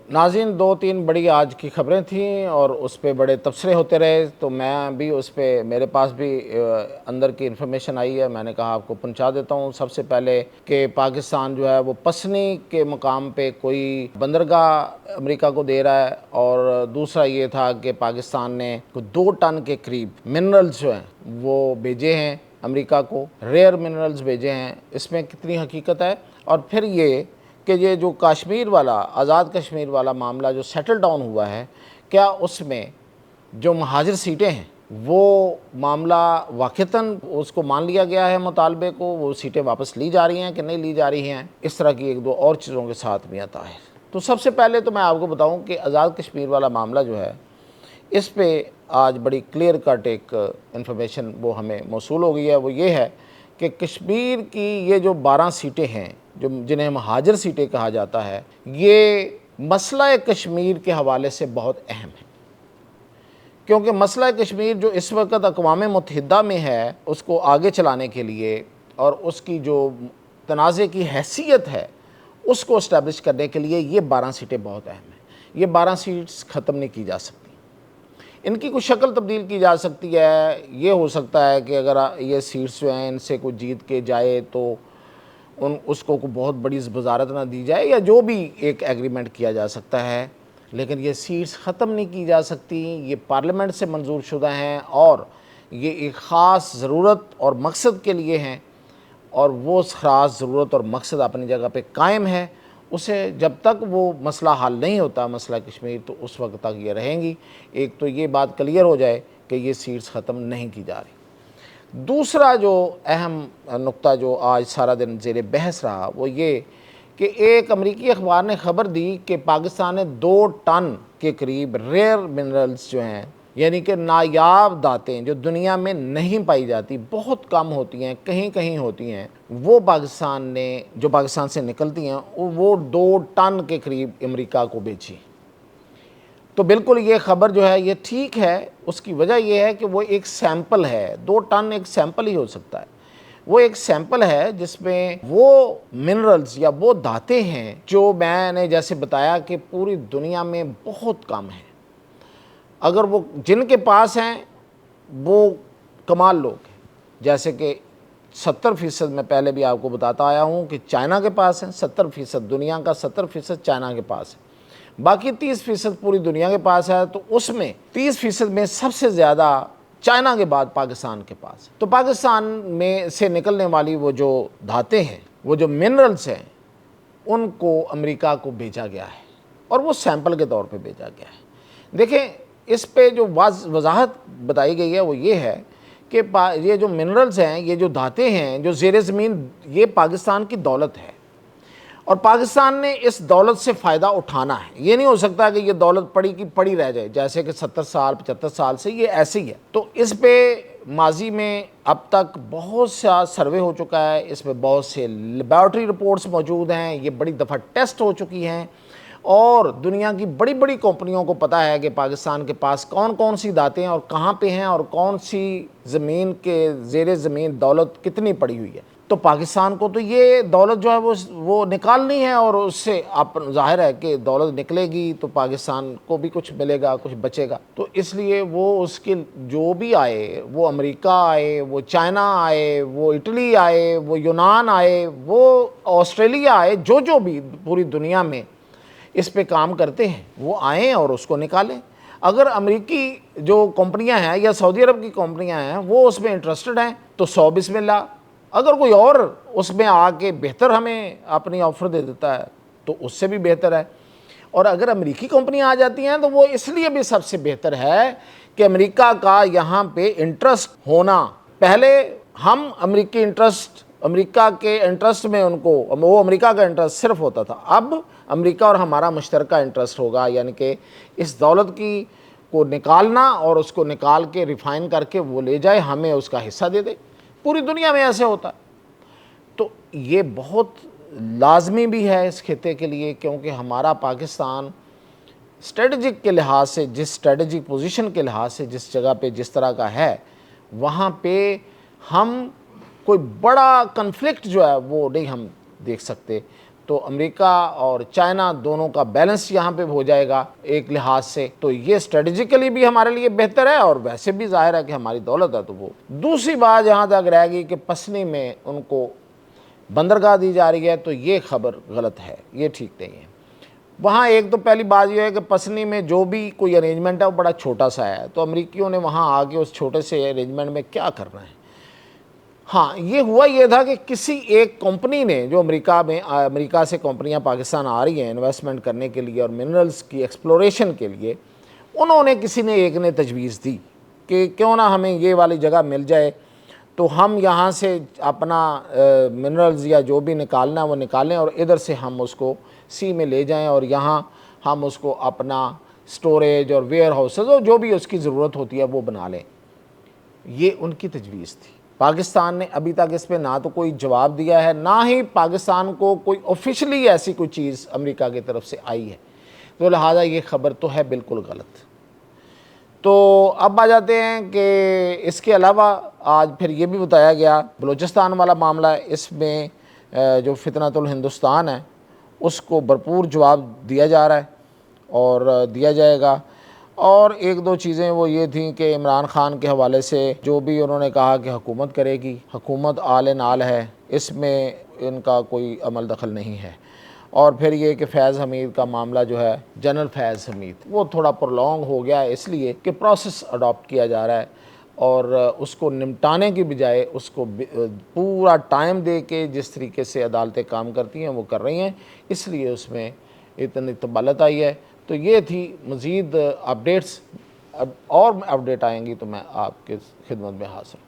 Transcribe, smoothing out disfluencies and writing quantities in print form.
नाज़रीन, दो तीन बड़ी आज की ख़बरें थीं और उस पे बड़े तबसरे होते रहे, तो मैं भी उस पे मेरे पास भी अंदर की इन्फॉर्मेशन आई है। मैंने कहा आपको पहुंचा देता हूं। सबसे पहले कि पाकिस्तान जो है वो पसनी के मकाम पे कोई बंदरगाह अमेरिका को दे रहा है, और दूसरा ये था कि पाकिस्तान ने 2 टन के करीब मिनरल्स जो हैं वो भेजे हैं अमेरिका को, रेयर मिनरल्स भेजे हैं। इसमें कितनी हकीकत है? और फिर ये कि ये जो कश्मीर वाला, आज़ाद कश्मीर वाला मामला जो सेटल डाउन हुआ है, क्या उसमें जो महाजिर सीटें हैं वो मामला वाक़तन उसको मान लिया गया है, मुतालबे को, वो सीटें वापस ली जा रही हैं कि नहीं ली जा रही हैं? इस तरह की एक दो और चीज़ों के साथ भी आता है। तो सबसे पहले तो मैं आपको बताऊं कि आज़ाद कश्मीर वाला मामला जो है, इस पे आज बड़ी क्लियर कट एक इन्फॉर्मेशन वो हमें मौसूल हो गई है। वो ये है कि कश्मीर की ये जो 12 सीटें हैं, जो जिन्हें महाजर सीटें कहा जाता है, ये मसला कश्मीर के हवाले से बहुत अहम है, क्योंकि मसला कश्मीर जो इस वक्त अक़वाम मुत्तहिदा में है, उसको आगे चलाने के लिए और उसकी जो तनाज़े की हैसियत है उसको इस्टेब्लिश करने के लिए ये 12 सीटें बहुत अहम हैं। ये 12 सीट्स ख़त्म नहीं की जा सकती, इनकी कुछ शक्ल तब्दील की जा सकती है। ये हो सकता है कि अगर ये सीट्स जो हैं इनसे कुछ जीत के जाए तो उसको को बहुत बड़ी वजारत ना दी जाए, या जो भी एक एग्रीमेंट किया जा सकता है, लेकिन ये सीट्स ख़त्म नहीं की जा सकती। ये पार्लियामेंट से मंजूर शुदा हैं और ये एक ख़ास ज़रूरत और मकसद के लिए हैं, और वो ख़ास ज़रूरत और मकसद अपनी जगह पे कायम है। उसे जब तक वो मसला हल नहीं होता, मसला कश्मीर, तो उस वक्त तक ये रहेंगी। एक तो ये बात क्लियर हो जाए कि ये सीट्स ख़त्म नहीं की जा रही। दूसरा जो अहम नुक्ता जो आज सारा दिन ज़ेरे बहस रहा, वो ये कि एक अमरीकी अखबार ने ख़बर दी कि पाकिस्तान ने 2 टन के करीब रेयर मिनरल्स जो हैं, यानी कि नायाब धातें जो दुनिया में नहीं पाई जाती, बहुत कम होती हैं, कहीं कहीं होती हैं, वो पाकिस्तान ने, जो पाकिस्तान से निकलती हैं, वो 2 टन के करीब अमेरिका को बेची। तो बिल्कुल ये ख़बर जो है ये ठीक है। उसकी वजह ये है कि वो एक सैंपल है, 2 टन एक सैंपल ही हो सकता है। वो एक सैंपल है जिसमें वो मिनरल्स या वो धातें हैं जो मैंने जैसे बताया कि पूरी दुनिया में बहुत कम हैं। अगर वो जिनके पास हैं वो कमाल लोग हैं, जैसे कि 70% मैं पहले भी आपको बताता आया हूँ कि चाइना के पास है 70%, दुनिया का 70% चाइना के पास है, बाकी 30% पूरी दुनिया के पास है। तो उसमें 30% में सबसे ज़्यादा चाइना के बाद पाकिस्तान के पास है। तो पाकिस्तान में से निकलने वाली वो जो धातें हैं, वो जो मिनरल्स हैं, उनको अमेरिका को भेजा गया है और वो सैंपल के तौर पे भेजा गया है। देखें, इस पे जो वजाहत बताई गई है वो ये है कि ये जो मिनरल्स हैं, ये जो धातें हैं जो ज़ेरे ज़मीन, ये पाकिस्तान की दौलत है और पाकिस्तान ने इस दौलत से फ़ायदा उठाना है। ये नहीं हो सकता कि ये दौलत पड़ी की पड़ी रह जाए, जैसे कि 70 साल 75 साल से ये ऐसे ही है। तो इस पे माजी में अब तक बहुत सा सर्वे हो चुका है, इसमें बहुत से लेबॉरेटरी रिपोर्ट्स मौजूद हैं, ये बड़ी दफ़ा टेस्ट हो चुकी हैं और दुनिया की बड़ी बड़ी कंपनियों को पता है कि पाकिस्तान के पास कौन कौन सी धातें हैं और कहाँ पे हैं और कौन सी ज़मीन के ज़ेरे ज़मीन दौलत कितनी पड़ी हुई है। तो पाकिस्तान को तो ये दौलत जो है वो निकालनी है, और उससे आप जाहिर है कि दौलत निकलेगी तो पाकिस्तान को भी कुछ मिलेगा, कुछ बचेगा। तो इसलिए वो उसके जो भी आए, वो अमेरिका आए, वो चाइना आए, वो इटली आए, वो यूनान आए, वो ऑस्ट्रेलिया आए, जो भी पूरी दुनिया में इस पे काम करते हैं, वो आएँ और उसको निकालें। अगर अमेरिकी जो कंपनियां हैं या सऊदी अरब की कंपनियां हैं वो उसमें इंटरेस्टेड हैं तो 100 बिस्मिल्लाह। अगर कोई और उसमें आके बेहतर हमें अपनी ऑफ़र दे देता है तो उससे भी बेहतर है। और अगर अमेरिकी कंपनियां आ जाती हैं तो वो इसलिए भी सबसे बेहतर है कि अमेरिका का यहाँ पे इंटरेस्ट होना। पहले हम अमेरिका के इंटरेस्ट में उनको, वो अमेरिका का इंटरेस्ट सिर्फ होता था, अब अमेरिका और हमारा मुश्तरका इंटरेस्ट होगा, यानी कि इस दौलत की को निकालना और उसको निकाल के रिफ़ाइन करके वो ले जाए, हमें उसका हिस्सा दे दे। पूरी दुनिया में ऐसे होता है। तो ये बहुत लाजमी भी है इस खिते के लिए, क्योंकि हमारा पाकिस्तान स्ट्रेटजिक के लिहाज से, जिस स्ट्रेटजिक पोजीशन के लिहाज से जिस जगह पे जिस तरह का है, वहाँ पे हम कोई बड़ा कन्फ्लिक्ट जो है वो नहीं हम देख सकते। تو امریکہ اور چائنا دونوں کا بیلنس یہاں پہ ہو جائے گا ایک لحاظ سے، تو یہ اسٹریٹجیکلی بھی ہمارے لیے بہتر ہے، اور ویسے بھی ظاہر ہے کہ ہماری دولت ہے تو وہ۔ دوسری بات جہاں تک رہ گئی کہ پسنی میں ان کو بندرگاہ دی جا رہی ہے، تو یہ خبر غلط ہے، یہ ٹھیک نہیں ہے۔ وہاں ایک تو پہلی بات یہ ہے کہ پسنی میں جو بھی کوئی ارینجمنٹ ہے وہ بڑا چھوٹا سا ہے، تو امریکیوں نے وہاں آ کے اس چھوٹے سے ارینجمنٹ میں کیا کرنا ہے۔ ہاں یہ ہوا یہ تھا کہ کسی ایک کمپنی نے، جو امریکہ سے کمپنیاں پاکستان آ رہی ہیں انویسٹمنٹ کرنے کے لیے اور منرلز کی ایکسپلوریشن کے لیے، انہوں نے کسی نے ایک نے تجویز دی کہ کیوں نہ ہمیں یہ والی جگہ مل جائے، تو ہم یہاں سے اپنا منرلز یا جو بھی نکالنا ہے وہ نکالیں، اور ادھر سے ہم اس کو سی میں لے جائیں، اور یہاں ہم اس کو اپنا سٹوریج اور ویئر ہاؤسز اور جو بھی اس کی ضرورت ہوتی ہے وہ بنا لیں۔ یہ ان کی تجویز تھی۔ پاکستان نے ابھی تک اس پہ نہ تو کوئی جواب دیا ہے، نہ ہی پاکستان کو کوئی آفیشلی ایسی کوئی چیز امریکہ کی طرف سے آئی ہے، تو لہٰذا یہ خبر تو ہے بالکل غلط۔ تو اب آ جاتے ہیں کہ اس کے علاوہ آج پھر یہ بھی بتایا گیا بلوچستان والا معاملہ ہے، اس میں جو فتنۃ الہندوستان ہے اس کو بھرپور جواب دیا جا رہا ہے اور دیا جائے گا۔ اور ایک دو چیزیں وہ یہ تھیں کہ عمران خان کے حوالے سے جو بھی انہوں نے کہا کہ حکومت کرے گی، حکومت آل نال ہے، اس میں ان کا کوئی عمل دخل نہیں ہے۔ اور پھر یہ کہ فیض حمید کا معاملہ جو ہے، جنرل فیض حمید، وہ تھوڑا پرولونگ ہو گیا ہے اس لیے کہ پروسیس اڈاپٹ کیا جا رہا ہے، اور اس کو نمٹانے کی بجائے اس کو پورا ٹائم دے کے جس طریقے سے عدالتیں کام کرتی ہیں وہ کر رہی ہیں، اس لیے اس میں اتنی طبالت آئی ہے۔ تو یہ تھی مزید اپڈیٹس، اور اپڈیٹ آئیں گی تو میں آپ کے خدمت میں حاضر ہوں۔